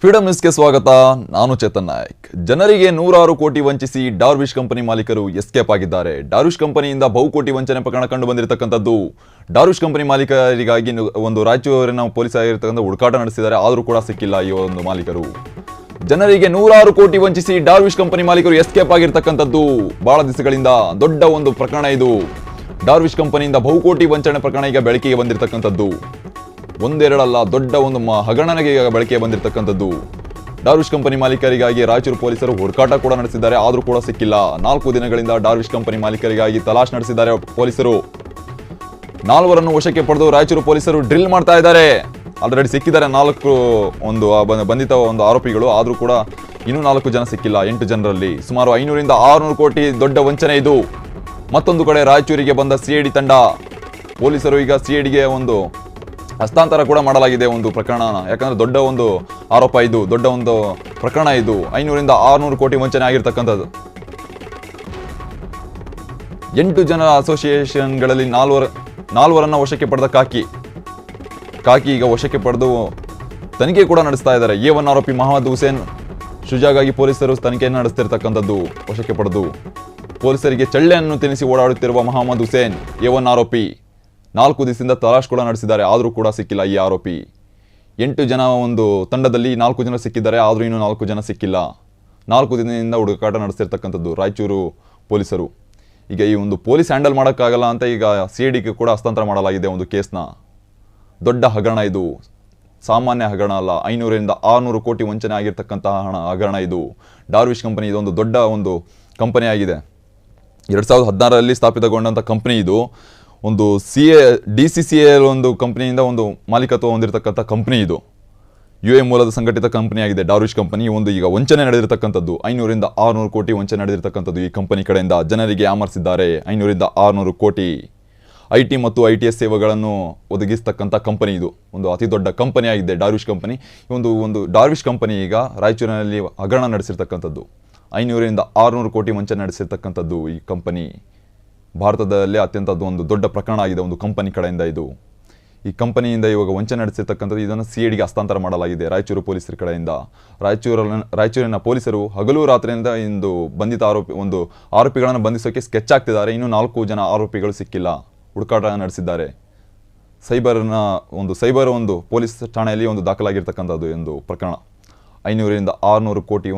Freedom ನ್ಯೂಸ್ಗೆ ಸ್ವಾಗತ. ನಾನು ಚೇತನ್ ನಾಯಕ್. ಜನರಿಗೆ 106 ಕೋಟಿ ವಂಚಿಸಿ ಡಾರ್ವಿಶ್ ಕಂಪನಿ ಮಾಲೀಕರು ಎಸ್ಕೇಪ್ ಆಗಿದ್ದಾರೆ. ಡಾರ್ವಿಶ್ ಕಂಪನಿಯಿಂದ ಬಹುಕೋಟಿ ವಂಚನೆ ಪ್ರಕರಣ ಕಂಡು ಬಂದಿರತಕ್ಕಂಥದ್ದು. ಡಾರ್ವಿಶ್ ಕಂಪನಿ ಮಾಲೀಕರಿಗಾಗಿ ಒಂದು ರಾಯಚೂರಿನ ಪೊಲೀಸ್ ಆಗಿರತಕ್ಕಂಥ ಹುಡುಕಾಟ ನಡೆಸಿದ್ದಾರೆ. ಆದರೂ ಕೂಡ ಸಿಕ್ಕಿಲ್ಲ ಈ ಒಂದು ಮಾಲೀಕರು. ಜನರಿಗೆ 106 ಕೋಟಿ ವಂಚಿಸಿ ಡಾರ್ವಿಶ್ ಕಂಪನಿ ಮಾಲೀಕರು ಎಸ್ಕೇಪ್ ಆಗಿರತಕ್ಕಂಥದ್ದು. ಬಹಳ ದಿವಸಗಳಿಂದ ದೊಡ್ಡ ಒಂದು ಪ್ರಕರಣ ಇದು. ಡಾರ್ವಿಶ್ ಕಂಪನಿಯಿಂದ ಬಹುಕೋಟಿ ವಂಚನೆ ಪ್ರಕರಣ ಈಗ ಬೆಳಕಿಗೆ ಬಂದಿರತಕ್ಕಂಥದ್ದು. ಒಂದೆರಡಲ್ಲ, ದೊಡ್ಡ ಒಂದು ಹಗರಣನೆಗೆ ಬೆಳಕಿಗೆ ಬಂದಿರತಕ್ಕಂಥದ್ದು. ಡಾರ್ವಿಶ್ ಕಂಪನಿ ಮಾಲೀಕರಿಗಾಗಿ ರಾಯಚೂರು ಪೊಲೀಸರು ಹುಡುಕಾಟ ಕೂಡ ನಡೆಸಿದ್ದಾರೆ. ಆದರೂ ಕೂಡ ಸಿಕ್ಕಿಲ್ಲ. 4 ದಿನಗಳಿಂದ ಡಾರ್ವಿಶ್ ಕಂಪನಿ ಮಾಲೀಕರಿಗಾಗಿ ತಲಾಶ್ ನಡೆಸಿದ್ದಾರೆ ಪೊಲೀಸರು. 4 ವಶಕ್ಕೆ ಪಡೆದು ರಾಯಚೂರು ಪೊಲೀಸರು ಡ್ರಿಲ್ ಮಾಡ್ತಾ ಇದ್ದಾರೆ. ಆಲ್ರೆಡಿ ಸಿಕ್ಕಿದ್ದಾರೆ 4 ಬಂಧಿತ ಒಂದು ಆರೋಪಿಗಳು. ಆದರೂ ಕೂಡ ಇನ್ನೂ 4 ಜನ ಸಿಕ್ಕಿಲ್ಲ. 8 ಜನರಲ್ಲಿ ಸುಮಾರು 500 ರಿಂದ 600 ಕೋಟಿ ದೊಡ್ಡ ವಂಚನೆ ಇದು. ಮತ್ತೊಂದು ಕಡೆ ರಾಯಚೂರಿಗೆ ಬಂದ ಸಿಐಡಿ ತಂಡ. ಪೊಲೀಸರು ಈಗ ಸಿಐಡಿಗೆ ಒಂದು ಹಸ್ತಾಂತರ ಕೂಡ ಮಾಡಲಾಗಿದೆ ಒಂದು ಪ್ರಕರಣ. ಯಾಕಂದ್ರೆ ದೊಡ್ಡ ಒಂದು ಆರೋಪ ಇದು, ದೊಡ್ಡ ಒಂದು ಪ್ರಕರಣ ಇದು. 500 ರಿಂದ 600 ಕೋಟಿ ವಂಚನೆ ಆಗಿರ್ತಕ್ಕಂಥದ್ದು. 8 ಜನರ ಅಸೋಸಿಯೇಷನ್ಗಳಲ್ಲಿ 4 ವಶಕ್ಕೆ ಪಡೆದ ಕಾಕಿ ಈಗ ವಶಕ್ಕೆ ಪಡೆದು ತನಿಖೆ ಕೂಡ ನಡೆಸ್ತಾ ಇದ್ದಾರೆ. A1 ಆರೋಪಿ ಮಹಮ್ಮದ್ ಹುಸೇನ್ ಶುಜಾಗಾಗಿ ಪೊಲೀಸರು ತನಿಖೆಯನ್ನು ನಡೆಸ್ತಿರ್ತಕ್ಕಂಥದ್ದು. ವಶಕ್ಕೆ ಪಡೆದು ಪೊಲೀಸರಿಗೆ ಚಳ್ಳೆಯನ್ನು ತಿನ್ನಿಸಿ ಓಡಾಡುತ್ತಿರುವ ಮಹಮ್ಮದ್ ಹುಸೇನ್ A1 ಆರೋಪಿ 4 ದಿವಸದಿಂದ ತಲಾಶ್ ಕೂಡ ನಡೆಸಿದ್ದಾರೆ. ಆದರೂ ಕೂಡ ಸಿಕ್ಕಿಲ್ಲ ಈ ಆರೋಪಿ. 8 ಜನ ಒಂದು ತಂಡದಲ್ಲಿ 4 ಜನ ಸಿಕ್ಕಿದ್ದಾರೆ. ಆದರೂ ಇನ್ನೂ 4 ಜನ ಸಿಕ್ಕಿಲ್ಲ. 4 ದಿನದಿಂದ ಹುಡುಕಾಟ ನಡೆಸ್ತಿರ್ತಕ್ಕಂಥದ್ದು ರಾಯಚೂರು ಪೊಲೀಸರು. ಈಗ ಈ ಒಂದು ಪೊಲೀಸ್ ಹ್ಯಾಂಡಲ್ ಮಾಡೋಕ್ಕಾಗಲ್ಲ ಅಂತ ಈಗ ಸಿಐಡಿಗೆ ಕೂಡ ಹಸ್ತಾಂತರ ಮಾಡಲಾಗಿದೆ ಒಂದು ಕೇಸ್ನ. ದೊಡ್ಡ ಹಗರಣ ಇದು, ಸಾಮಾನ್ಯ ಹಗರಣ ಅಲ್ಲ. 500 ರಿಂದ 600 ಕೋಟಿ ವಂಚನೆ ಆಗಿರ್ತಕ್ಕಂತಹ ಹಗರಣ ಇದು. ಡಾರ್ವಿಶ್ ಕಂಪನಿ ಇದೊಂದು ದೊಡ್ಡ ಒಂದು ಕಂಪನಿ ಆಗಿದೆ. 2016ರಲ್ಲಿ ಸ್ಥಾಪಿತಗೊಂಡಂಥ ಕಂಪನಿ ಇದು. ಒಂದು DCCA ಒಂದು ಕಂಪನಿಯಿಂದ ಒಂದು ಮಾಲೀಕತ್ವ ಹೊಂದಿರತಕ್ಕಂಥ ಕಂಪನಿ ಇದು. UAE ಮೂಲದ ಸಂಘಟಿತ ಕಂಪನಿ ಆಗಿದೆ ಡಾರ್ವಿಶ್ ಕಂಪನಿ. ಒಂದು ಈಗ ವಂಚನೆ ನಡೆದಿರತಕ್ಕಂಥದ್ದು 500 ರಿಂದ 600 ಕೋಟಿ ವಂಚನೆ ನಡೆದಿರತಕ್ಕಂಥದ್ದು. ಈ ಕಂಪನಿ ಕಡೆಯಿಂದ ಜನರಿಗೆ ಯಾಮರಿಸಿದ್ದಾರೆ 500 ರಿಂದ 600 ಕೋಟಿ. IT ಮತ್ತು ITS ಸೇವೆಗಳನ್ನು ಒದಗಿಸ್ತಕ್ಕಂಥ ಕಂಪನಿ ಇದು. ಒಂದು ಅತಿ ದೊಡ್ಡ ಕಂಪನಿ ಆಗಿದೆ ಡಾರ್ವಿಶ್ ಕಂಪನಿ. ಒಂದು ಡಾರ್ವಿಶ್ ಕಂಪನಿ ಈಗ ರಾಯಚೂರಿನಲ್ಲಿ ಹಗರಣ ನಡೆಸಿರ್ತಕ್ಕಂಥದ್ದು. 500 ರಿಂದ 600 ಕೋಟಿ ವಂಚನೆ ನಡೆಸಿರ್ತಕ್ಕಂಥದ್ದು ಈ ಕಂಪನಿ. ಭಾರತದಲ್ಲೇ ಅತ್ಯಂತ ಒಂದು ದೊಡ್ಡ ಪ್ರಕರಣ ಆಗಿದೆ ಒಂದು ಕಂಪನಿ ಕಡೆಯಿಂದ ಇದು. ಈ ಕಂಪನಿಯಿಂದ ಇವಾಗ ವಂಚನೆ ನಡೆಸಿರ್ತಕ್ಕಂಥದ್ದು. ಇದನ್ನು ಸಿಐಡಿಗೆ ಹಸ್ತಾಂತರ ಮಾಡಲಾಗಿದೆ ರಾಯಚೂರು ಪೊಲೀಸರ ಕಡೆಯಿಂದ. ರಾಯಚೂರಿನ ಪೊಲೀಸರು ಹಗಲು ರಾತ್ರಿಯಿಂದ ಇಂದು ಬಂಧಿತ ಆರೋಪಿಗಳನ್ನು ಬಂಧಿಸೋಕೆ ಸ್ಕೆಚ್ ಆಗ್ತಿದ್ದಾರೆ. ಇನ್ನೂ 4 ಜನ ಆರೋಪಿಗಳು ಸಿಕ್ಕಿಲ್ಲ. ಹುಡುಕಾಟ ನಡೆಸಿದ್ದಾರೆ. ಸೈಬರ್ ಒಂದು ಪೊಲೀಸ್ ಠಾಣೆಯಲ್ಲಿ ಒಂದು ದಾಖಲಾಗಿರ್ತಕ್ಕಂಥದ್ದು ಒಂದು ಪ್ರಕರಣ. 500 ರಿಂದ 600 ಕೋಟಿ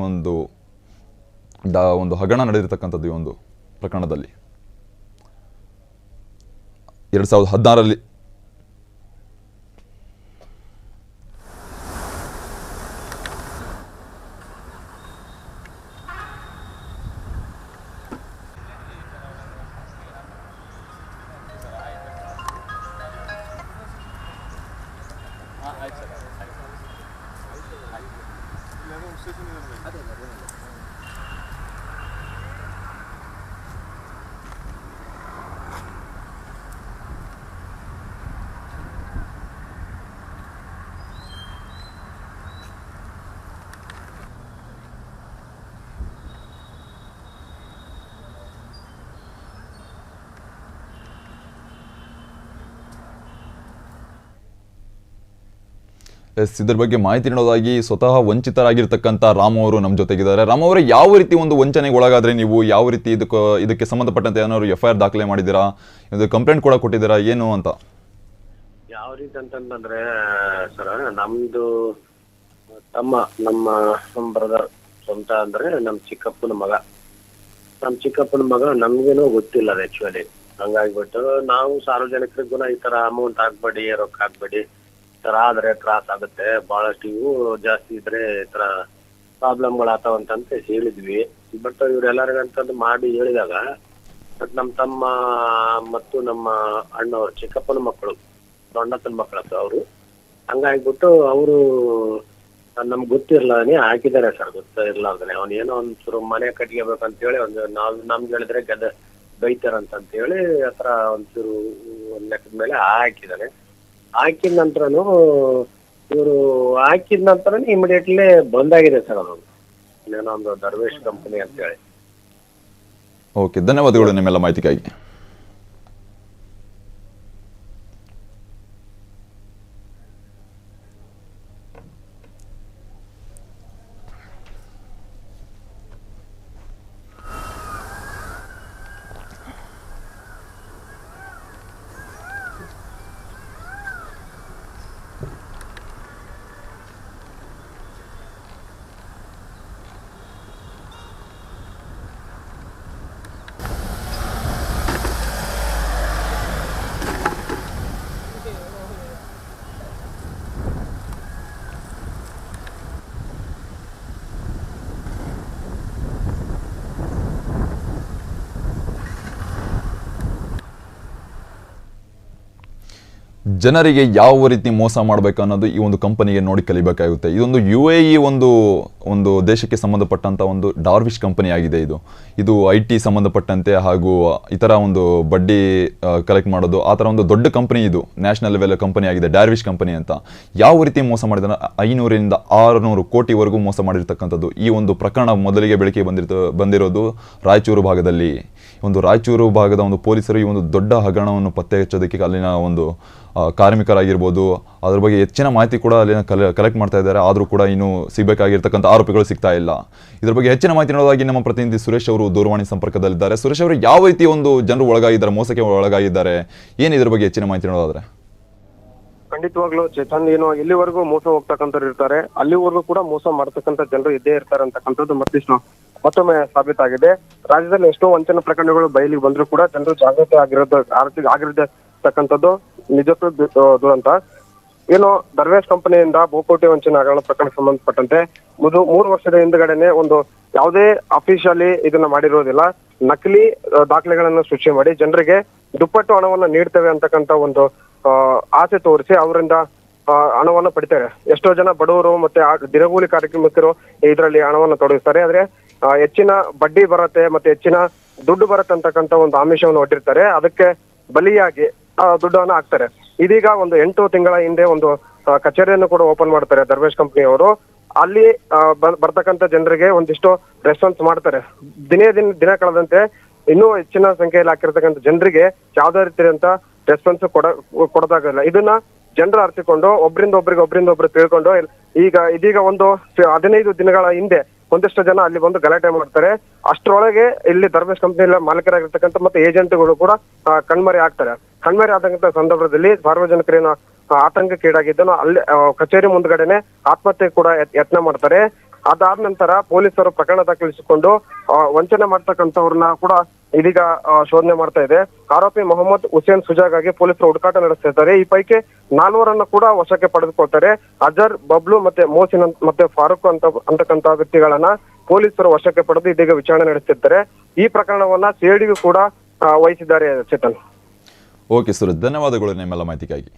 ಒಂದು ಹಗರಣ ನಡೆದಿರ್ತಕ್ಕಂಥದ್ದು ಈ ಒಂದು ಪ್ರಕರಣದಲ್ಲಿ. 2016ರಲ್ಲಿ ಇದ್ರ ಬಗ್ಗೆ ಮಾಹಿತಿ ನೀಡೋದಾಗಿ ಸ್ವತಃ ವಂಚಿತರಾಗಿರ್ತಕ್ಕಂಥ ರಾಮ್ ಅವರು ನಮ್ಮ ಜೊತೆಗಿದ್ದಾರೆ. ರಾಮ್ ಅವರೇ, ಯಾವ ರೀತಿ ಒಂದು ವಂಚನೆಗೆ ಒಳಗಾದ್ರೆ ನೀವು ಯಾವ ರೀತಿ ಇದಕ್ಕೆ ಸಂಬಂಧಪಟ್ಟಂತೆ ಏನಾದ್ರು FIR ದಾಖಲೆ ಮಾಡಿದ್ದೀರಾ, ಇದು ಕಂಪ್ಲೇಂಟ್ ಕೂಡ ಕೊಟ್ಟಿದ್ದೀರಾ, ಏನು ಅಂತ? ಯಾವ ರೀತಿ ಅಂತಂದ್ರೆ ಸರ್, ನಮ್ದು ನಮ್ಮ ಬ್ರದರ್ ಸ್ವಂತ ಅಂದ್ರೆ ನಮ್ಮ ಚಿಕ್ಕಪ್ಪನ ಮಗ ನಮ್ಗೇನೋ ಗೊತ್ತಿಲ್ಲ ಅದು ಆಕ್ಚುಲಿ. ಹಂಗಾಗ್ಬಿಟ್ಟು ನಾವು ಸಾರ್ವಜನಿಕರಿಗೂ ಈ ತರ ಅಮೌಂಟ್ ಹಾಕ್ಬೇಡಿ, ರೊಕ್ಕ ಹಾಕ್ಬೇಡಿ, ತರ ಆದ್ರೆ ತ್ರಾಸ ಆಗುತ್ತೆ, ಬಹಳಷ್ಟು ಇವು ಜಾಸ್ತಿ ಇದ್ರೆ ಈ ತರ ಪ್ರಾಬ್ಲಮ್ಗಳಾಗ್ತಾವಂತ ಹೇಳಿದ್ವಿ. ಬಟ್ ಇವ್ರೆಲ್ಲರಿಗಂತಂದು ಮಾಡಿ ಹೇಳಿದಾಗ ಬಟ್ ನಮ್ಮ ತಮ್ಮ ಮತ್ತು ನಮ್ಮ ಅಣ್ಣವ್ರು ಚಿಕ್ಕಪ್ಪನ ಮಕ್ಕಳು, ದೊಡ್ಡಪ್ಪನ ಮಕ್ಕಳತ್ತು ಅವರು. ಹಂಗಾಗ್ಬಿಟ್ಟು ಅವರು ನಮ್ಗೆ ಗೊತ್ತಿರ್ಲಾನೆ ಹಾಕಿದ್ದಾರೆ ಸರ್. ಗೊತ್ತಿರ್ಲಾರ್ದಾನೆ ಅವ್ನು ಏನೋ ಒಂಚೂರು ಮನೆ ಕಟ್ಕೋಬೇಕಂತೇಳಿ ನಮ್ಗೆ ಹೇಳಿದ್ರೆ ಬೈತಾರಂತೇಳಿ ಹತ್ರ ಒಂಚೂರು ಲೆಕ್ಕದ ಮೇಲೆ ಹಾಕಿದ್ದಾನೆ. ಹಾಕಿದ ನಂತರನು ಇಮಿಡಿಯೇಟ್ಲಿ ಬಂದಾಗಿದೆ ಸರ್ ಅದು. ಏನೋ ಒಂದು ದರ್ವೇಶ್ ಕಂಪನಿ ಅಂತೇಳಿ. ಓಕೆ, ಧನ್ಯವಾದಗಳು ನಿಮ್ಮೆಲ್ಲ ಮಾಹಿತಿಗಾಗಿ. ಜನರಿಗೆ ಯಾವ ರೀತಿ ಮೋಸ ಮಾಡಬೇಕು ಅನ್ನೋದು ಈ ಒಂದು ಕಂಪನಿಗೆ ನೋಡಿ ಕಲಿಬೇಕಾಗುತ್ತೆ. ಇದೊಂದು UAE ಒಂದು ದೇಶಕ್ಕೆ ಸಂಬಂಧಪಟ್ಟಂಥ ಒಂದು ಡಾರ್ವಿಶ್ ಕಂಪನಿ ಆಗಿದೆ. ಇದು IT ಸಂಬಂಧಪಟ್ಟಂತೆ ಹಾಗೂ ಇತರ ಒಂದು ಬಡ್ಡಿ ಕಲೆಕ್ಟ್ ಮಾಡೋದು ಆ ಥರ ಒಂದು ದೊಡ್ಡ ಕಂಪನಿ. ಇದು ನ್ಯಾಷನಲ್ ಲೆವೆಲ್ ಕಂಪನಿ ಆಗಿದೆ, ಡಾರ್ವಿಶ್ ಕಂಪನಿ ಅಂತ. ಯಾವ ರೀತಿ ಮೋಸ ಮಾಡಿದ್ರೆ 500ರಿಂದ 600 ಕೋಟಿವರೆಗೂ ಮೋಸ ಮಾಡಿರ್ತಕ್ಕಂಥದ್ದು. ಈ ಒಂದು ಪ್ರಕರಣ ಮೊದಲಿಗೆ ಬೆಳಕಿಗೆ ಬಂದಿರೋದು ರಾಯಚೂರು ಭಾಗದಲ್ಲಿ. ರಾಯಚೂರು ಭಾಗದ ಒಂದು ಪೊಲೀಸರು ಈ ಒಂದು ದೊಡ್ಡ ಹಗರಣವನ್ನು ಪತ್ತೆ ಹಚ್ಚೋದಕ್ಕೆ ಅಲ್ಲಿನ ಒಂದು ಕಾರ್ಮಿಕರಾಗಿರ್ಬೋದು ಅದ್ರ ಬಗ್ಗೆ ಹೆಚ್ಚಿನ ಮಾಹಿತಿ ಕೂಡ ಅಲ್ಲಿನ ಕಲೆಕ್ಟ್ ಮಾಡ್ತಾ ಇದ್ದಾರೆ. ಆದರೂ ಕೂಡ ಇನ್ನೂ ಸಿಗಬೇಕಾಗಿರ್ತಕ್ಕಂಥ ಆರೋಪಿಗಳು ಸಿಗ್ತಾ ಇಲ್ಲ. ಇದ್ರ ಬಗ್ಗೆ ಹೆಚ್ಚಿನ ಮಾಹಿತಿ ನೋಡೋದಾಗಿ ನಮ್ಮ ಪ್ರತಿನಿಧಿ ಸುರೇಶ್ ಅವರು ದೂರವಾಣಿ ಸಂಪರ್ಕದಲ್ಲಿದ್ದಾರೆ. ಸುರೇಶ್ ಅವರು, ಯಾವ ರೀತಿ ಒಂದು ಜನರು ಒಳಗಾಗಿದ್ದಾರೆ, ಮೋಸಕ್ಕೆ ಒಳಗಾಗಿದ್ದಾರೆ, ಏನು ಇದ್ರ ಬಗ್ಗೆ ಹೆಚ್ಚಿನ ಮಾಹಿತಿ ನೋಡೋದಾದ್ರೆ? ಖಂಡಿತವಾಗ್ಲೂ ಚೇತನ್, ಏನು ಎಲ್ಲಿವರೆಗೂ ಮೋಸ ಹೋಗ್ತಕ್ಕಂಥವ್ರು ಇರ್ತಾರೆ ಅಲ್ಲಿವರೆಗೂ ಕೂಡ ಮೋಸ ಮಾಡ್ತಕ್ಕಂಥ ಜನರು ಇದ್ದೇ ಇರ್ತಾರೆ ಅಂತಕ್ಕಂಥದ್ದು ಮತ್ತೊಮ್ಮೆ ಸಾಬೀತಾಗಿದೆ. ರಾಜ್ಯದಲ್ಲಿ ಎಷ್ಟೋ ವಂಚನೆ ಪ್ರಕರಣಗಳು ಬಯಲಿಗೆ ಬಂದ್ರು ಕೂಡ ಜನರು ಜಾಗೃತಿ ಆಗಿರತಕ್ಕಂಥದ್ದು ನಿಜಕ್ಕೂ ದುರಂತ. ಏನು ದರ್ವೇಶ್ ಕಂಪನಿಯಿಂದ ಬಹುಕೋಟಿ ವಂಚನೆ ಹಗರಣ ಪ್ರಕರಣಕ್ಕೆ ಸಂಬಂಧಪಟ್ಟಂತೆ 3 ವರ್ಷದ ಹಿಂದ್ಗಡೆನೆ ಒಂದು ಯಾವುದೇ ಅಫಿಷಿಯಲಿ ಇದನ್ನ ಮಾಡಿರೋದಿಲ್ಲ, ನಕಲಿ ದಾಖಲೆಗಳನ್ನು ಸೃಷ್ಟಿ ಮಾಡಿ ಜನರಿಗೆ ದುಪ್ಪಟ್ಟು ಹಣವನ್ನ ನೀಡ್ತೇವೆ ಅಂತಕ್ಕಂಥ ಒಂದು ಆಸೆ ತೋರಿಸಿ ಅವರಿಂದ ಹಣವನ್ನ ಪಡಿತಾರೆ. ಎಷ್ಟೋ ಜನ ಬಡವರು ಮತ್ತೆ ದಿನಗೂಲಿ ಕಾರ್ಯಕ್ರಮಕ್ಕರು ಇದರಲ್ಲಿ ಹಣವನ್ನ ತೊಡಗಿಸ್ತಾರೆ. ಆದ್ರೆ ಹೆಚ್ಚಿನ ಬಡ್ಡಿ ಬರುತ್ತೆ ಮತ್ತೆ ಹೆಚ್ಚಿನ ದುಡ್ಡು ಬರುತ್ತೆ ಅಂತಕ್ಕಂಥ ಒಂದು ಆಮಿಷವನ್ನು ಒಡ್ಡಿರ್ತಾರೆ. ಅದಕ್ಕೆ ಬಲಿಯಾಗಿ ದುಡ್ಡನ್ನ ಹಾಕ್ತಾರೆ. ಇದೀಗ ಒಂದು 8 ತಿಂಗಳ ಹಿಂದೆ ಒಂದು ಕಚೇರಿಯನ್ನು ಕೂಡ ಓಪನ್ ಮಾಡ್ತಾರೆ ದರ್ವೇಶ್ ಕಂಪನಿಯವರು. ಅಲ್ಲಿ ಬರ್ತಕ್ಕಂಥ ಜನರಿಗೆ ಒಂದಿಷ್ಟು ರೆಸ್ಪಾನ್ಸ್ ಮಾಡ್ತಾರೆ. ದಿನ ಕಳೆದಂತೆ ಇನ್ನೂ ಹೆಚ್ಚಿನ ಸಂಖ್ಯೆಯಲ್ಲಿ ಹಾಕಿರ್ತಕ್ಕಂಥ ಜನರಿಗೆ ಯಾವುದೇ ರೀತಿಯಂತ ರೆಸ್ಪಾನ್ಸ್ ಕೊಡೋದಾಗಲ್ಲ. ಇದನ್ನ ಜನರು ಅರ್ಥಿಕೊಂಡು ಒಬ್ರಿಂದ ಒಬ್ರು ತಿಳ್ಕೊಂಡು ಇದೀಗ ಒಂದು 15 ದಿನಗಳ ಹಿಂದೆ ಒಂದಿಷ್ಟು ಜನ ಅಲ್ಲಿ ಬಂದು ಗಲಾಟೆ ಮಾಡ್ತಾರೆ. ಅಷ್ಟರೊಳಗೆ ಇಲ್ಲಿ ದರ್ವೇಶ್ ಕಂಪನಿ ಮಾಲೀಕರಾಗಿರ್ತಕ್ಕಂಥ ಮತ್ತೆ ಏಜೆಂಟ್ಗಳು ಕೂಡ ಕಣ್ಮರೆ ಆದಂತ ಸಂದರ್ಭದಲ್ಲಿ ಸಾರ್ವಜನಿಕರೇನು ಆತಂಕಕ್ಕೀಡಾಗಿದ್ದನು ಅಲ್ಲಿ ಕಚೇರಿ ಮುಂದ್ಗಡೆನೆ ಆತ್ಮಹತ್ಯೆ ಕೂಡ ಯತ್ನ ಮಾಡ್ತಾರೆ. ಅದಾದ ನಂತರ ಪೊಲೀಸರು ಪ್ರಕರಣ ದಾಖಲಿಸಿಕೊಂಡು ವಂಚನೆ ಮಾಡ್ತಕ್ಕಂಥವ್ರನ್ನ ಕೂಡ ಇದೀಗ ಶೋಧನೆ ಮಾಡ್ತಾ ಇದೆ. ಆರೋಪಿ ಮೊಹಮ್ಮದ್ ಹುಸೇನ್ ಸುಜಾಗಾಗಿ ಪೊಲೀಸರು ಹುಡುಕಾಟ ನಡೆಸ್ತಾ ಇದ್ದಾರೆ. ಈ ಪೈಕಿ 4 ಕೂಡ ವಶಕ್ಕೆ ಪಡೆದುಕೊಳ್ತಾರೆ. ಅಜರ್, ಬಬ್ಲು ಮತ್ತೆ ಮೋಸಿನ್ ಮತ್ತೆ ಫಾರೂಕ್ ಅಂತಕ್ಕಂಥ ವ್ಯಕ್ತಿಗಳನ್ನ ಪೊಲೀಸರು ವಶಕ್ಕೆ ಪಡೆದು ಇದೀಗ ವಿಚಾರಣೆ ನಡೆಸ್ತಿದ್ದಾರೆ. ಈ ಪ್ರಕರಣವನ್ನ CIDಗೂ ಕೂಡ ವಹಿಸಿದ್ದಾರೆ. ಚೇತನ್, ಓಕೆ ಸುರೇಶ್, ಧನ್ಯವಾದಗಳು ನಿಮ್ಮೆಲ್ಲ ಮಾಹಿತಿಗಾಗಿ.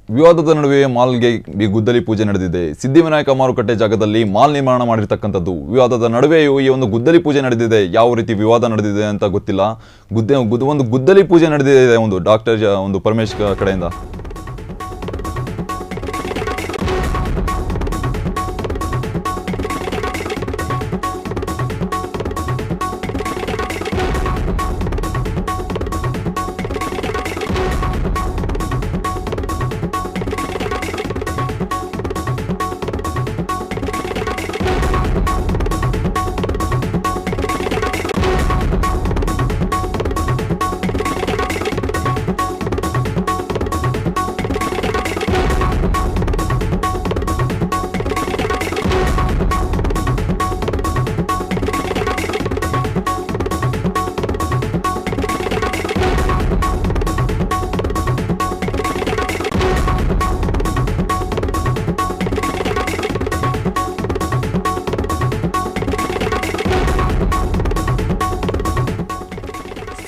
ವಿವಾದದ ನಡುವೆ ಮಾಲ್ಗೆ ಗುದ್ದಲಿ ಪೂಜೆ ನಡೆದಿದೆ. ಸಿದ್ಧಿವಿನಾಯಕ ಮಾರುಕಟ್ಟೆ ಜಾಗದಲ್ಲಿ ಮಾಲ್ ನಿರ್ಮಾಣ ಮಾಡಿರ್ತಕ್ಕಂಥದ್ದು. ವಿವಾದದ ನಡುವೆಯೂ ಈ ಒಂದು ಗುದ್ದಲಿ ಪೂಜೆ ನಡೆದಿದೆ. ಯಾವ ರೀತಿ ವಿವಾದ ನಡೆದಿದೆ ಅಂತ ಗೊತ್ತಿಲ್ಲ. ಒಂದು ಗುದ್ದಲಿ ಪೂಜೆ ನಡೆದಿದೆ ಒಂದು ಡಾಕ್ಟರ್ ಪರಮೇಶ್ ಕಡೆಯಿಂದ.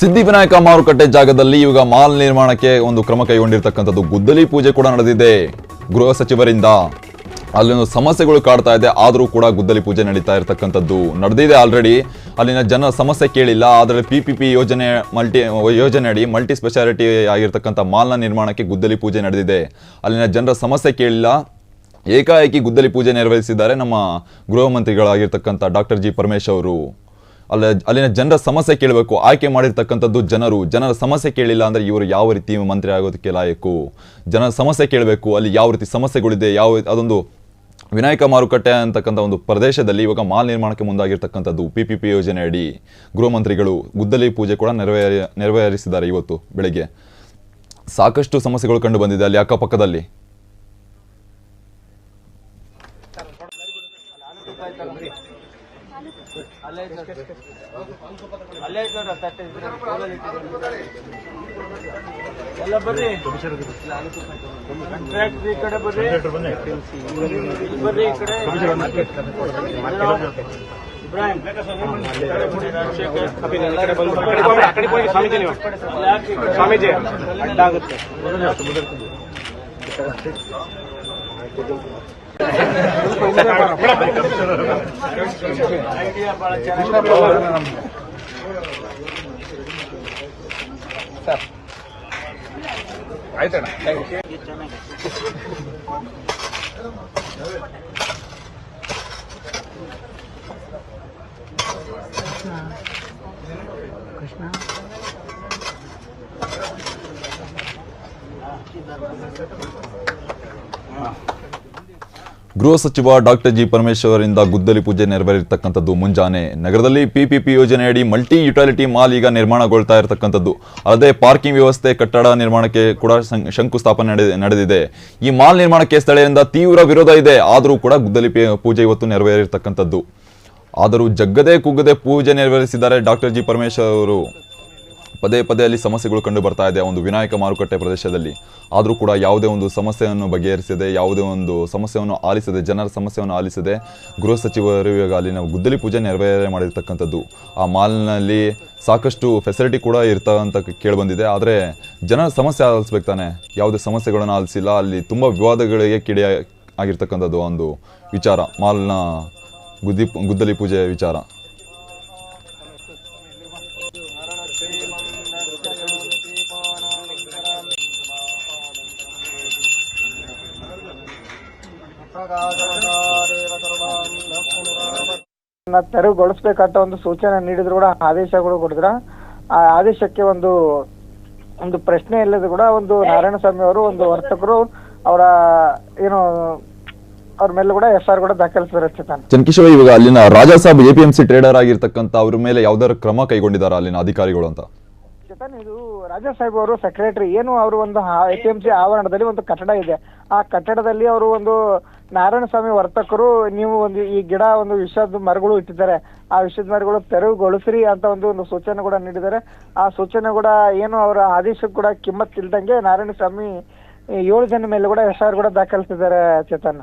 ಸಿದ್ಧಿವಿನಾಯಕ ಮಾರುಕಟ್ಟೆ ಜಾಗದಲ್ಲಿ ಇವಾಗ ಮಾಲ್ ನಿರ್ಮಾಣಕ್ಕೆ ಒಂದು ಕ್ರಮ ಕೈಗೊಂಡಿರ್ತಕ್ಕಂಥದ್ದು. ಗುದ್ದಲಿ ಪೂಜೆ ಕೂಡ ನಡೆದಿದೆ ಗೃಹ ಸಚಿವರಿಂದ. ಅಲ್ಲೊಂದು ಸಮಸ್ಯೆಗಳು ಕಾಡ್ತಾ ಇದೆ, ಆದರೂ ಕೂಡ ಗುದ್ದಲಿ ಪೂಜೆ ನಡೀತಾ ಇರತಕ್ಕಂಥದ್ದು ನಡೆದಿದೆ ಆಲ್ರೆಡಿ. ಅಲ್ಲಿನ ಜನ ಸಮಸ್ಯೆ ಕೇಳಿಲ್ಲ. ಆದರೆ PPP ಯೋಜನೆ ಅಡಿ ಮಲ್ಟಿ ಸ್ಪೆಷಾಲಿಟಿ ಆಗಿರ್ತಕ್ಕಂಥ ಮಾಲ್ನ ನಿರ್ಮಾಣಕ್ಕೆ ಗುದ್ದಲಿ ಪೂಜೆ ನಡೆದಿದೆ. ಅಲ್ಲಿನ ಜನರ ಸಮಸ್ಯೆ ಕೇಳಿಲ್ಲ. ಏಕಾಏಕಿ ಗುದ್ದಲಿ ಪೂಜೆ ನೆರವೇರಿಸಿದ್ದಾರೆ ನಮ್ಮ ಗೃಹ ಮಂತ್ರಿಗಳಾಗಿರ್ತಕ್ಕಂಥ ಡಾಕ್ಟರ್ ಜಿ ಪರಮೇಶ್ ಅವರು. ಅಲ್ಲಿನ ಜನರ ಸಮಸ್ಯೆ ಕೇಳಬೇಕು. ಆಯ್ಕೆ ಮಾಡಿರ್ತಕ್ಕಂಥದ್ದು ಜನರ ಸಮಸ್ಯೆ ಕೇಳಿಲ್ಲ ಅಂದರೆ ಇವರು ಯಾವ ರೀತಿ ಮಂತ್ರಿ ಆಗೋದಕ್ಕೆ ಲಾಯಕು? ಜನರ ಸಮಸ್ಯೆ ಕೇಳಬೇಕು. ಅಲ್ಲಿ ಯಾವ ರೀತಿ ಸಮಸ್ಯೆಗಳಿದೆ, ಅದೊಂದು ವಿನಾಯಕ ಮಾರುಕಟ್ಟೆ ಅಂತಕ್ಕಂಥ ಒಂದು ಪ್ರದೇಶದಲ್ಲಿ ಇವಾಗ ಮಾಲ್ ನಿರ್ಮಾಣಕ್ಕೆ ಮುಂದಾಗಿರ್ತಕ್ಕಂಥದ್ದು. PPP ಯೋಜನೆ ಅಡಿ ಗೃಹ ಮಂತ್ರಿಗಳು ಗುದ್ದಲಿ ಪೂಜೆ ಕೂಡ ನೆರವೇರಿಸಿದ್ದಾರೆ. ಇವತ್ತು ಬೆಳಗ್ಗೆ ಸಾಕಷ್ಟು ಸಮಸ್ಯೆಗಳು ಕಂಡು ಬಂದಿದೆ ಅಲ್ಲಿ ಅಕ್ಕಪಕ್ಕದಲ್ಲಿ. ಎಲ್ಲ ಬರ್ರಿ ಕಾಂಟ್ರಾಕ್ಟ್ರಿ ಈ ಕಡೆ ಬರ್ರಿ ಬರ್ರಿ ಈ ಕಡೆ ಇಬ್ರಾಹಿಂ ಸ್ವಾಮೀಜಿ ಅಡ್ಡ ಆಗುತ್ತೆ ಐಡಿಯಾ ಬಹಳ ಚೆನ್ನಾಗಿ ಆಯ್ತಣ್ಣ. ಗೃಹ ಸಚಿವ ಡಾಕ್ಟರ್ ಜಿ ಪರಮೇಶ್ವರ್ ಇಂದ ಗುದ್ದಲಿ ಪೂಜೆ ನೆರವೇರಿರ್ತಕ್ಕಂಥದ್ದು ಮುಂಜಾನೆ ನಗರದಲ್ಲಿ ಪಿಪಿಪಿ ಯೋಜನೆಯಡಿ ಮಲ್ಟಿ ಯುಟಿಲಿಟಿ ಮಾಲ್ ಈಗ ನಿರ್ಮಾಣಗೊಳ್ತಾ ಇರತಕ್ಕಂಥದ್ದು. ಅಲ್ಲದೆ ಪಾರ್ಕಿಂಗ್ ವ್ಯವಸ್ಥೆ, ಕಟ್ಟಡ ನಿರ್ಮಾಣಕ್ಕೆ ಕೂಡ ಶಂಕುಸ್ಥಾಪನೆ ನಡೆದಿದೆ. ಈ ಮಾಲ್ ನಿರ್ಮಾಣಕ್ಕೆ ಸ್ಥಳೀಯರಿಂದ ತೀವ್ರ ವಿರೋಧ ಇದೆ. ಆದರೂ ಕೂಡ ಗುದ್ದಲಿ ಪೂಜೆ ಇವತ್ತು ನೆರವೇರಿರ್ತಕ್ಕಂಥದ್ದು. ಆದರೂ ಜಗ್ಗದೆ ಕುಗ್ಗದೆ ಪೂಜೆ ನೆರವೇರಿಸಿದ್ದಾರೆ ಡಾಕ್ಟರ್ ಜಿ ಪರಮೇಶ್ವರ್ ಅವರು. ಪದೇ ಪದೇ ಅಲ್ಲಿ ಸಮಸ್ಯೆಗಳು ಕಂಡು ಬರ್ತಾ ಇದೆ ಒಂದು ವಿನಾಯಕ ಮಾರುಕಟ್ಟೆ ಪ್ರದೇಶದಲ್ಲಿ. ಆದರೂ ಕೂಡ ಯಾವುದೇ ಒಂದು ಸಮಸ್ಯೆಯನ್ನು ಬಗೆಹರಿಸದೆ, ಯಾವುದೇ ಒಂದು ಸಮಸ್ಯೆಯನ್ನು ಆಲಿಸದೆ, ಜನರ ಸಮಸ್ಯೆಯನ್ನು ಆಲಿಸದೆ ಗೃಹ ಸಚಿವರು ಇವಾಗ ಅಲ್ಲಿನ ಗುದ್ದಲಿ ಪೂಜೆ ನೆರವೇರ ಮಾಡಿರ್ತಕ್ಕಂಥದ್ದು. ಆ ಮಾಲ್ನಲ್ಲಿ ಸಾಕಷ್ಟು ಫೆಸಿಲಿಟಿ ಕೂಡ ಇರ್ತಾವೆ ಅಂತ ಕೇಳಿಬಂದಿದೆ. ಆದರೆ ಜನರ ಸಮಸ್ಯೆ ಆಲಿಸ್ಬೇಕು ತಾನೆ, ಯಾವುದೇ ಸಮಸ್ಯೆಗಳನ್ನು ಆಲಿಸಿಲ್ಲ. ಅಲ್ಲಿ ತುಂಬ ವಿವಾದಗಳಿಗೆ ಕಿಡಿ ಆಗಿರ್ತಕ್ಕಂಥದ್ದು ಒಂದು ವಿಚಾರ, ಮಾಲ್ನ ಗುದ್ದಲಿ ಪೂಜೆ ವಿಚಾರ. ತೆರವುಗೊಳಿಸ್ಬೇಕಂತ ಒಂದು ಸೂಚನೆ ನೀಡಿದ್ರು ಕೂಡ ಆದೇಶಗಳು ಕೊಟ್ಟಿದ್ರ. ಆ ಆದೇಶಕ್ಕೆ ಒಂದು ಪ್ರಶ್ನೆ ಇಲ್ಲದೆ ಕೂಡ ಒಂದು ನಾರಾಯಣಸ್ವಾಮಿ ಅವರು ಒಂದು ವರ್ತಕರು ಅವರ ಏನು ಅವ್ರ ಮೇಲೆ ಕೂಡ FIR ಕೂಡ ದಾಖಲಿಸಿದ್ದಾರೆ. ಚನ್ಕಿಶೋರ್, ಇವಾಗ ಅಲ್ಲಿನ ರಾಜಾ ಸಾಬ್ APMC ಟ್ರೇಡರ್ ಆಗಿರ್ತಕ್ಕಂಥ ಅವ್ರ ಮೇಲೆ ಯಾವ್ದಾದ್ರು ಕ್ರಮ ಕೈಗೊಂಡಿದ್ದಾರೆ ಅಲ್ಲಿನ ಅಧಿಕಾರಿಗಳು ಅಂತ? ಇದು ರಾಜಾ ಸಾಹೇಬ್ ಅವರು ಸೆಕ್ರೆಟರಿ ಏನು ಅವರು ಒಂದು APMC ಆವರಣದಲ್ಲಿ ಒಂದು ಕಟ್ಟಡ ಇದೆ. ಆ ಕಟ್ಟಡದಲ್ಲಿ ಅವರು ಒಂದು ನಾರಾಯಣಸ್ವಾಮಿ ವರ್ತಕರು ನೀವು ಒಂದು ಈ ಗಿಡ ಒಂದು ವಿಷದ ಮರಗಳು ಇಟ್ಟಿದ್ದಾರೆ, ಆ ವಿಷದ ಮರಗಳು ತೆರವುಗೊಳಿಸ್ರಿ ಅಂತ ಒಂದು ಸೂಚನೆ ಕೂಡ ನೀಡಿದ್ದಾರೆ. ಆ ಸೂಚನೆ ಕೂಡ ಏನು ಅವರ ಆದೇಶಕ್ಕೆ ಕೂಡ ಕಿಮ್ಮತ್ ಇಲ್ದಂಗೆ ನಾರಾಯಣಸ್ವಾಮಿ 7 ಜನ ಮೇಲೆ ಕೂಡ FIR ಕೂಡ ದಾಖಲಿಸಿದ್ದಾರೆ. ಚೇತನ್,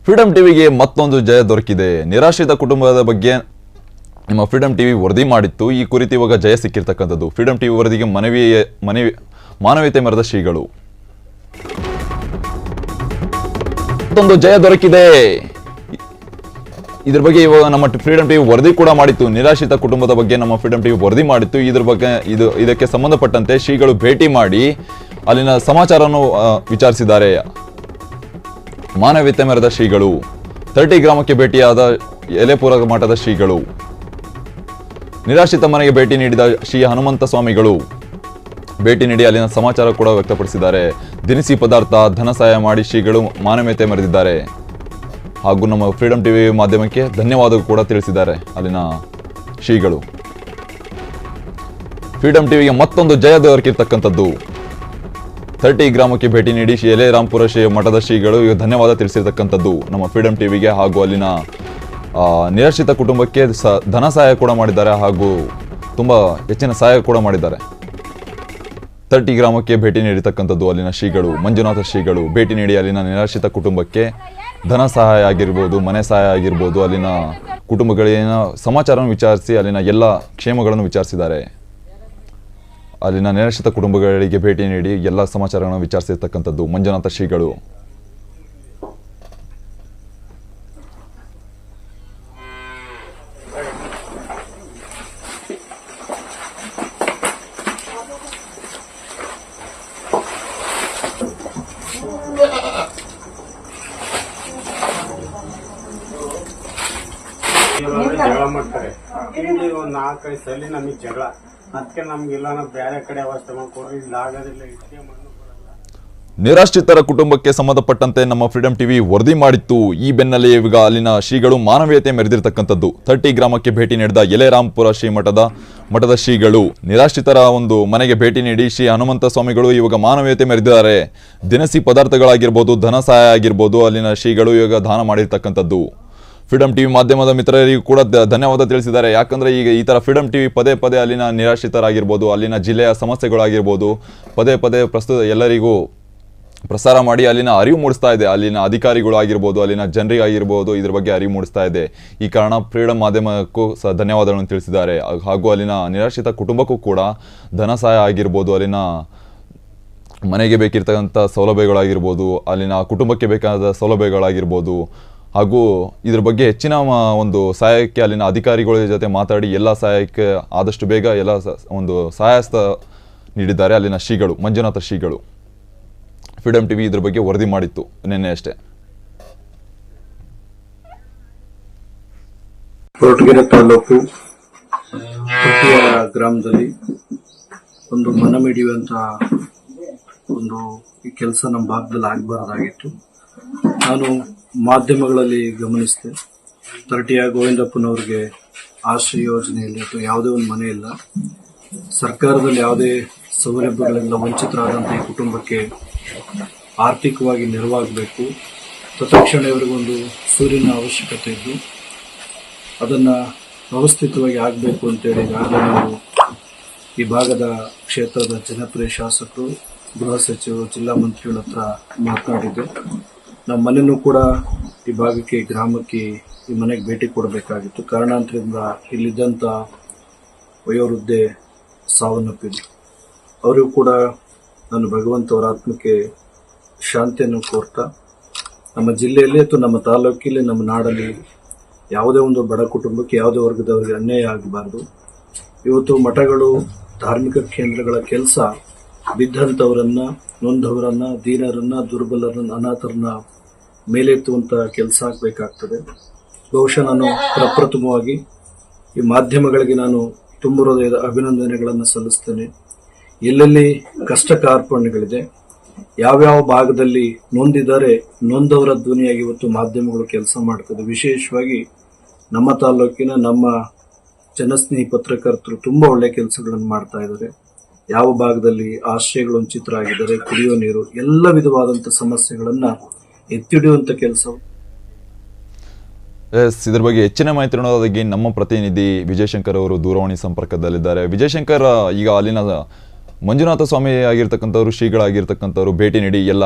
ಫ್ರೀಡಂ ಟಿವಿಗೆ ಮತ್ತೊಂದು ಜಯ ದೊರಕಿದೆ. ನಿರಾಶ್ರಿತ ಕುಟುಂಬದ ಬಗ್ಗೆ ನಿಮ್ಮ ಫ್ರೀಡಂ ಟಿವಿ ವರದಿ ಮಾಡಿತ್ತು. ಈ ಕುರಿತು ಇವಾಗ ಜಯ ಸಿಕ್ಕಿರ್ತಕ್ಕಂಥದ್ದು. ಫ್ರೀಡಂ ಟಿವಿ ವರದಿಗೆ ಮಾನವೀಯತೆ ಮೆರೆದ ಶ್ರೀಗಳು. ಮತ್ತೊಂದು ಜಯ ದೊರಕಿದೆ. ಇದ್ರ ಬಗ್ಗೆ ಇವಾಗ ನಮ್ಮ ಫ್ರೀಡಂ ಟಿವಿ ವರದಿ ಕೂಡ ಮಾಡಿತ್ತು. ನಿರಾಶ್ರಿತ ಕುಟುಂಬದ ಬಗ್ಗೆ ನಮ್ಮ ಫ್ರೀಡಂ ಟಿವಿ ವರದಿ ಮಾಡಿತ್ತು. ಇದ್ರ ಬಗ್ಗೆ ಇದಕ್ಕೆ ಸಂಬಂಧಪಟ್ಟಂತೆ ಶ್ರೀಗಳು ಭೇಟಿ ಮಾಡಿ ಅಲ್ಲಿನ ಸಮಾಚಾರವನ್ನು ವಿಚಾರಿಸಿದ್ದಾರೆ. ಮಾನವೀಯತೆ ಮೆರೆದ ಶ್ರೀಗಳು 30 ಗ್ರಾಮಕ್ಕೆ ಭೇಟಿಯಾದ ಎಲೆಪುರ ಮಠದ ಶ್ರೀಗಳು, ನಿರಾಶ್ರಿತ ಮನೆಗೆ ಭೇಟಿ ನೀಡಿದ ಶ್ರೀ ಹನುಮಂತ ಸ್ವಾಮಿಗಳು ಭೇಟಿ ನೀಡಿ ಅಲ್ಲಿನ ಸಮಾಚಾರ ಕೂಡ ವ್ಯಕ್ತಪಡಿಸಿದ್ದಾರೆ. ದಿನಸಿ ಪದಾರ್ಥ, ಧನ ಸಹಾಯ ಮಾಡಿ ಶ್ರೀಗಳು ಮಾನವೀಯತೆ ಮೆರೆದಿದ್ದಾರೆ. ಹಾಗೂ ನಮ್ಮ ಫ್ರೀಡಂ ಟಿವಿ ಮಾಧ್ಯಮಕ್ಕೆ ಧನ್ಯವಾದ ಕೂಡ ತಿಳಿಸಿದ್ದಾರೆ ಅಲ್ಲಿನ ಶ್ರೀಗಳು. ಫ್ರೀಡಂ ಟಿವಿಗೆ ಮತ್ತೊಂದು ಜಯ ದೊರಕಿರ್ತಕ್ಕಂಥದ್ದು. 30 ಗ್ರಾಮಕ್ಕೆ ಭೇಟಿ ನೀಡಿ ಎಲೆರಾಂಪುರ ಶ್ರೀ ಮಠದ ಶ್ರೀಗಳು ಈಗ ಧನ್ಯವಾದ ತಿಳಿಸಿರ್ತಕ್ಕಂಥದ್ದು ನಮ್ಮ ಫ್ರೀಡಂ ಟಿವಿಗೆ. ಹಾಗೂ ಅಲ್ಲಿನ ನಿರಾಶ್ರಿತ ಕುಟುಂಬಕ್ಕೆ ಧನ ಸಹಾಯ ಕೂಡ ಮಾಡಿದ್ದಾರೆ. ಹಾಗೂ ತುಂಬ ಹೆಚ್ಚಿನ ಸಹಾಯ ಕೂಡ ಮಾಡಿದ್ದಾರೆ. 30 ಗ್ರಾಮಕ್ಕೆ ಭೇಟಿ ನೀಡಿರ್ತಕ್ಕಂಥದ್ದು ಅಲ್ಲಿನ ಶ್ರೀಗಳು, ಮಂಜುನಾಥ ಶ್ರೀಗಳು ಭೇಟಿ ನೀಡಿ ಅಲ್ಲಿನ ನಿರಾಶ್ರಿತ ಕುಟುಂಬಕ್ಕೆ ಧನ ಸಹಾಯ ಆಗಿರ್ಬೋದು, ಮನೆ ಸಹಾಯ ಆಗಿರ್ಬೋದು, ಅಲ್ಲಿನ ಕುಟುಂಬಗಳಿನ ಸಮಾಚಾರವನ್ನು ವಿಚಾರಿಸಿ ಅಲ್ಲಿನ ಎಲ್ಲ ಕ್ಷೇಮಗಳನ್ನು ವಿಚಾರಿಸಿದ್ದಾರೆ. ಅಲ್ಲಿನ ನಿರಾಶ್ರಿತ ಕುಟುಂಬಗಳಿಗೆ ಭೇಟಿ ನೀಡಿ ಎಲ್ಲ ಸಮಾಚಾರಗಳನ್ನು ವಿಚಾರಿಸಿರ್ತಕ್ಕಂಥದ್ದು ಮಂಜುನಾಥ ಶ್ರೀಗಳು. ಜಗಳ ಮಾಡ್ತಾರೆ. ಇಲ್ಲಿ ಒಂದು 4-5 ಸಲ ನಮಗೆ ಜಗಳ, ಅದಕ್ಕೆ ನಮ್ಗೆಲ್ಲ ಬೇರೆ ಕಡೆ ವ್ಯವಸ್ಥೆ ಮಾಡ್ಕೊಡ್ರಿ, ಇಲ್ಲಿ ಆಗೋದಿಲ್ಲ, ಇಷ್ಟೇ ಮಣ್ಣು ಬರಲ್ಲ. ನಿರಾಶ್ರಿತರ ಕುಟುಂಬಕ್ಕೆ ಸಂಬಂಧಪಟ್ಟಂತೆ ನಮ್ಮ ಫ್ರೀಡಂ ಟಿವಿ ವರದಿ ಮಾಡಿತ್ತು. ಈ ಬೆನ್ನಲ್ಲೇ ಈಗ ಅಲ್ಲಿನ ಶ್ರೀಗಳು ಮಾನವೀಯತೆ ಮೆರೆದಿರ್ತಕ್ಕಂಥದ್ದು. 30 ಗ್ರಾಮಕ್ಕೆ ಭೇಟಿ ನೀಡಿದ ಎಲೆರಾಂಪುರ ಶ್ರೀ ಮಠದ ಶ್ರೀಗಳು ನಿರಾಶ್ರಿತರ ಒಂದು ಮನೆಗೆ ಭೇಟಿ ನೀಡಿ ಶ್ರೀ ಹನುಮಂತ ಸ್ವಾಮಿಗಳು ಇವಾಗ ಮಾನವೀಯತೆ ಮೆರೆದಿದ್ದಾರೆ. ದಿನಸಿ ಪದಾರ್ಥಗಳಾಗಿರ್ಬೋದು, ಧನ ಸಹಾಯ ಆಗಿರ್ಬೋದು, ಅಲ್ಲಿನ ಶ್ರೀಗಳು ಇವಾಗ ದಾನ ಮಾಡಿರ್ತಕ್ಕಂಥದ್ದು. ಫ್ರೀಡಂ ಟಿವಿ ಮಾಧ್ಯಮದ ಮಿತ್ರರಿಗೂ ಕೂಡ ಧನ್ಯವಾದ ತಿಳಿಸಿದ್ದಾರೆ. ಯಾಕಂದರೆ ಈಗ ಈ ಥರ ಫ್ರೀಡಂ ಟಿವಿ ಪದೇ ಪದೇ ಅಲ್ಲಿನ ನಿರಾಶ್ರಿತರಾಗಿರ್ಬೋದು, ಅಲ್ಲಿನ ಜಿಲ್ಲೆಯ ಸಮಸ್ಯೆಗಳಾಗಿರ್ಬೋದು ಪದೇ ಪದೇ ಎಲ್ಲರಿಗೂ ಪ್ರಸಾರ ಮಾಡಿ ಅಲ್ಲಿನ ಅರಿವು ಮೂಡಿಸ್ತಾ ಇದೆ. ಅಲ್ಲಿನ ಅಧಿಕಾರಿಗಳು ಆಗಿರ್ಬೋದು, ಅಲ್ಲಿನ ಜನರಿಗಾಗಿರ್ಬೋದು ಇದ್ರ ಬಗ್ಗೆ ಅರಿವು ಮೂಡಿಸ್ತಾ ಇದೆ. ಈ ಕಾರಣ ಫ್ರೀಡಂ ಮಾಧ್ಯಮಕ್ಕೂ ಸಹ ಧನ್ಯವಾದಗಳನ್ನು ತಿಳಿಸಿದ್ದಾರೆ. ಹಾಗೂ ಅಲ್ಲಿನ ನಿರಾಶ್ರಿತ ಕುಟುಂಬಕ್ಕೂ ಕೂಡ ಧನ ಸಹಾಯ ಆಗಿರ್ಬೋದು, ಅಲ್ಲಿನ ಮನೆಗೆ ಬೇಕಿರ್ತಕ್ಕಂಥ ಸೌಲಭ್ಯಗಳಾಗಿರ್ಬೋದು, ಅಲ್ಲಿನ ಕುಟುಂಬಕ್ಕೆ ಬೇಕಾದ ಸೌಲಭ್ಯಗಳಾಗಿರ್ಬೋದು, ಹಾಗೂ ಇದ್ರ ಬಗ್ಗೆ ಹೆಚ್ಚಿನ ಒಂದು ಸಹಾಯಕ್ಕೆ ಅಲ್ಲಿನ ಅಧಿಕಾರಿಗಳ ಜೊತೆ ಮಾತಾಡಿ ಎಲ್ಲ ಸಹಾಯಕ್ಕೆ ಆದಷ್ಟು ಬೇಗ ಎಲ್ಲ ಒಂದು ಸಹಾಯ ನೀಡಿದ್ದಾರೆ ಅಲ್ಲಿನ ಶ್ರೀಗಳು, ಮಂಜುನಾಥ ಶ್ರೀಗಳು. ಫ್ರೀಡಂ ಟಿವಿ ಇದ್ರ ಬಗ್ಗೆ ವರದಿ ಮಾಡಿತ್ತು ನಿನ್ನೆ ಅಷ್ಟೇ. ಕೊರಟಗೆರೆ ತಾಲೂಕು ತೃತೀಯ ಗ್ರಾಮದಲ್ಲಿ ಒಂದು ಮನಮಿಡಿಯುವಂತ ಒಂದು ಈ ಕೆಲಸ ನಮ್ಮ ಭಾಗದಲ್ಲಿ ಆಗಬಾರ್ದಾಗಿತ್ತು. ನಾನು ಮಾಧ್ಯಮಗಳಲ್ಲಿ ಗಮನಿಸಿದೆ, ತರಟಿಯ ಗೋವಿಂದಪ್ಪನವ್ರಿಗೆ ಆಶ್ರಯ ಯೋಜನೆಯಲ್ಲಿ ಅಥವಾ ಯಾವುದೇ ಒಂದು ಮನೆ ಇಲ್ಲ, ಸರ್ಕಾರದಲ್ಲಿ ಯಾವುದೇ ಸೌಲಭ್ಯಗಳಿಂದ ವಂಚಿತರಾದಂಥ ಈ ಕುಟುಂಬಕ್ಕೆ ಆರ್ಥಿಕವಾಗಿ ನೆರವಾಗಬೇಕು, ತತ್ಕ್ಷಣ ಇವರಿಗೊಂದು ಸೂರಿನ ಅವಶ್ಯಕತೆ ಇದ್ದು ಅದನ್ನು ವ್ಯವಸ್ಥಿತವಾಗಿ ಆಗಬೇಕು ಅಂತೇಳಿ ಈಗಾಗಲೇ ನಾವು ಈ ಭಾಗದ ಕ್ಷೇತ್ರದ ಜನಪ್ರಿಯ ಶಾಸಕರು, ಗೃಹ ಸಚಿವರು, ಜಿಲ್ಲಾ ಮಂತ್ರಿಗಳ ಹತ್ರ ಮಾತನಾಡಿದ್ದೆ. ನಮ್ಮ ಮನೆಯೂ ಕೂಡ ಈ ಭಾಗಕ್ಕೆ, ಗ್ರಾಮಕ್ಕೆ, ಈ ಮನೆಗೆ ಭೇಟಿ ಕೊಡಬೇಕಾಗಿತ್ತು. ಕಾರಣಾಂತರದಿಂದ ಇಲ್ಲಿದ್ದಂಥ ವಯೋವೃದ್ಧೆ ಸಾವನ್ನಪ್ಪಿದ್ರು. ಅವರಿಗೂ ಕೂಡ ನಾನು ಭಗವಂತವರ ಆತ್ಮಕ್ಕೆ ಶಾಂತಿಯನ್ನು ಕೋರ್ತಾ, ನಮ್ಮ ಜಿಲ್ಲೆಯಲ್ಲಿ ಅಥವಾ ನಮ್ಮ ತಾಲೂಕಿನಲ್ಲಿ, ನಮ್ಮ ನಾಡಲ್ಲಿ ಯಾವುದೇ ಒಂದು ಬಡ ಕುಟುಂಬಕ್ಕೆ, ಯಾವುದೇ ವರ್ಗದವರಿಗೆ ಅನ್ಯಾಯ ಆಗಬಾರ್ದು. ಇವತ್ತು ಮಠಗಳು, ಧಾರ್ಮಿಕ ಕೇಂದ್ರಗಳ ಕೆಲಸ ಬಿದ್ದಂಥವರನ್ನ, ನೊಂದವರನ್ನ, ದೀನರನ್ನ, ದುರ್ಬಲರನ್ನ, ಅನಾಥರನ್ನ ಮೇಲೆತ್ತುವಂತ ಕೆಲಸ ಆಗಬೇಕಾಗ್ತದೆ. ಬಹುಶಃ ನಾನು ಪ್ರಪ್ರಥಮವಾಗಿ ಈ ಮಾಧ್ಯಮಗಳಿಗೆ ನಾನು ತುಂಬ ಹೃದಯದ ಅಭಿನಂದನೆಗಳನ್ನು ಸಲ್ಲಿಸ್ತೇನೆ. ಎಲ್ಲೆಲ್ಲಿ ಕಷ್ಟ ಕಾರ್ಪಣ್ಯಗಳಿದೆ, ಯಾವ್ಯಾವ ಭಾಗದಲ್ಲಿ ನೊಂದಿದ್ದಾರೆ, ನೊಂದವರ ಧ್ವನಿಯಾಗಿ ಇವತ್ತು ಮಾಧ್ಯಮಗಳು ಕೆಲಸ ಮಾಡ್ತದೆ. ವಿಶೇಷವಾಗಿ ನಮ್ಮ ತಾಲೂಕಿನ ನಮ್ಮ ಜನಸ್ನೇಹಿ ಪತ್ರಕರ್ತರು ತುಂಬಾ ಒಳ್ಳೆ ಕೆಲಸಗಳನ್ನು ಮಾಡ್ತಾ ಇದ್ದಾರೆ. ಯಾವ ಭಾಗದಲ್ಲಿ ಆಶ್ರಯಗಳು ವಂಚಿತರಾಗಿದ್ದಾರೆ, ಕುಡಿಯೋ ನೀರು, ಎಲ್ಲ ವಿಧವಾದಂಥ ಸಮಸ್ಯೆಗಳನ್ನ ಎತ್ತಿಡಿಯುವಂತ ಕೆಲಸ. ಇದ್ರ ಬಗ್ಗೆ ಹೆಚ್ಚಿನ ಮಾಹಿತಿ ನೋಡೋದಾಗಿ ನಮ್ಮ ಪ್ರತಿನಿಧಿ ವಿಜಯಶಂಕರ್ ಅವರು ದೂರವಾಣಿ ಸಂಪರ್ಕದಲ್ಲಿದ್ದಾರೆ. ವಿಜಯಶಂಕರ್, ಈಗ ಅಲ್ಲಿನ ಮಂಜುನಾಥ ಸ್ವಾಮಿ ಆಗಿರ್ತಕ್ಕಂಥವ್ರು, ಶ್ರೀಗಳಾಗಿರ್ತಕ್ಕಂಥವ್ರು ಭೇಟಿ ನೀಡಿ ಎಲ್ಲ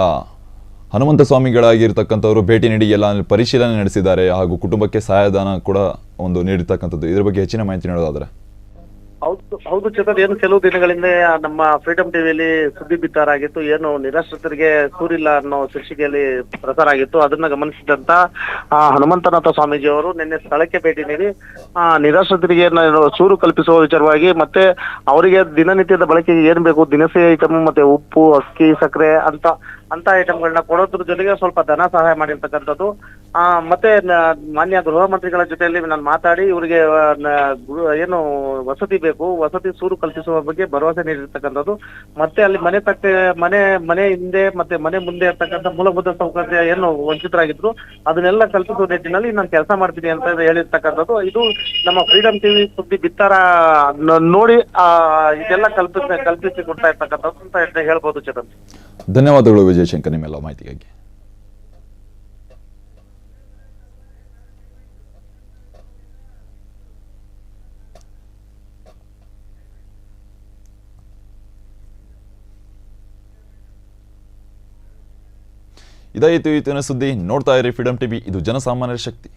ಹನುಮಂತ ಸ್ವಾಮಿಗಳಾಗಿರ್ತಕ್ಕಂಥವ್ರು ಭೇಟಿ ನೀಡಿ ಎಲ್ಲ ಪರಿಶೀಲನೆ ನಡೆಸಿದ್ದಾರೆ, ಹಾಗೂ ಕುಟುಂಬಕ್ಕೆ ಸಹಾಯಧನ ಕೂಡ ಒಂದು ನೀಡಿರ್ತಕ್ಕಂಥದ್ದು. ಇದ್ರ ಬಗ್ಗೆ ಹೆಚ್ಚಿನ ಮಾಹಿತಿ ನೋಡೋದಾದ್ರೆ. ಹೌದು ಚೇತನ್, ಏನು ಕೆಲವು ದಿನಗಳಿಂದ ನಮ್ಮ ಫ್ರೀಡಂ ಟಿವಿಯಲ್ಲಿ ಸುದ್ದಿ ಬಿತ್ತಾರ ಆಗಿತ್ತು. ಏನು ನಿರಾಶ್ರಿತರಿಗೆ ಸೂರಿಲ್ಲ ಅನ್ನೋ ಶೀರ್ಷಿಕೆಯಲ್ಲಿ ಪ್ರಸಾರ ಆಗಿತ್ತು. ಅದನ್ನ ಗಮನಿಸಿದಂತ ಹನುಮಂತನಾಥ ಸ್ವಾಮೀಜಿ ಅವರು ನಿನ್ನೆ ಸ್ಥಳಕ್ಕೆ ಭೇಟಿ ನೀಡಿ ನಿರಾಶ್ರಿತರಿಗೆ ಸೂರು ಕಲ್ಪಿಸುವ ವಿಚಾರವಾಗಿ, ಮತ್ತೆ ಅವರಿಗೆ ದಿನನಿತ್ಯದ ಬಳಕೆಗೆ ಏನ್ ಬೇಕು, ದಿನಸಿ ಐಟಮ್, ಮತ್ತೆ ಉಪ್ಪು, ಅಕ್ಕಿ, ಸಕ್ಕರೆ ಅಂತ ಐಟಮ್ಗಳನ್ನ ಕೊಡೋದ್ರ ಜೊತೆಗೆ ಸ್ವಲ್ಪ ಧನ ಸಹಾಯ ಮಾಡಿರ್ತಕ್ಕಂಥದ್ದು. ಮತ್ತೆ ಮಾನ್ಯ ಗೃಹ ಮಂತ್ರಿಗಳ ಜೊತೆಯಲ್ಲಿ ನಾನು ಮಾತಾಡಿ ಇವರಿಗೆ ಏನು ವಸತಿ ಬೇಕು, ವಸತಿ ಸೂರು ಕಲ್ಪಿಸುವ ಬಗ್ಗೆ ಭರವಸೆ ನೀಡಿರ್ತಕ್ಕಂಥದ್ದು. ಮತ್ತೆ ಅಲ್ಲಿ ಮನೆ ಹಿಂದೆ ಮತ್ತೆ ಮನೆ ಮುಂದೆ ಇರ್ತಕ್ಕಂಥ ಮೂಲಭೂತ ಸೌಕರ್ಯ ಏನು ವಂಚಿತರಾಗಿದ್ರು ಅದನ್ನೆಲ್ಲ ಕಲ್ಪಿಸುವ ನಿಟ್ಟಿನಲ್ಲಿ ನಾನು ಕೆಲಸ ಮಾಡ್ತೀನಿ ಅಂತ ಹೇಳಿರ್ತಕ್ಕಂಥದ್ದು. ಇದು ನಮ್ಮ ಫ್ರೀಡಂ ಟಿವಿ ಸುದ್ದಿ ಬಿತ್ತಾರ ನೋಡಿ ಇದೆಲ್ಲ ಕಲ್ಪಿಸಿ ಕೊಡ್ತಾ ಇರ್ತಕ್ಕಂಥದ್ದು ಅಂತ ಹೇಳ್ಬೋದು ಚೇತನ್. ಧನ್ಯವಾದಗಳು ವಿಜಯಶಂಕರ್ ನಿಮ್ಮೆಲ್ಲ ಮಾಹಿತಿಗಾಗಿ. ಇದಾಯಿತು ಇವತ್ತಿನ ಸುದ್ದಿ. ನೋಡ್ತಾ ಇರಿ ಫ್ರೀಡಮ್ ಟಿವಿ, ಇದು ಜನಸಾಮಾನ್ಯರ ಶಕ್ತಿ.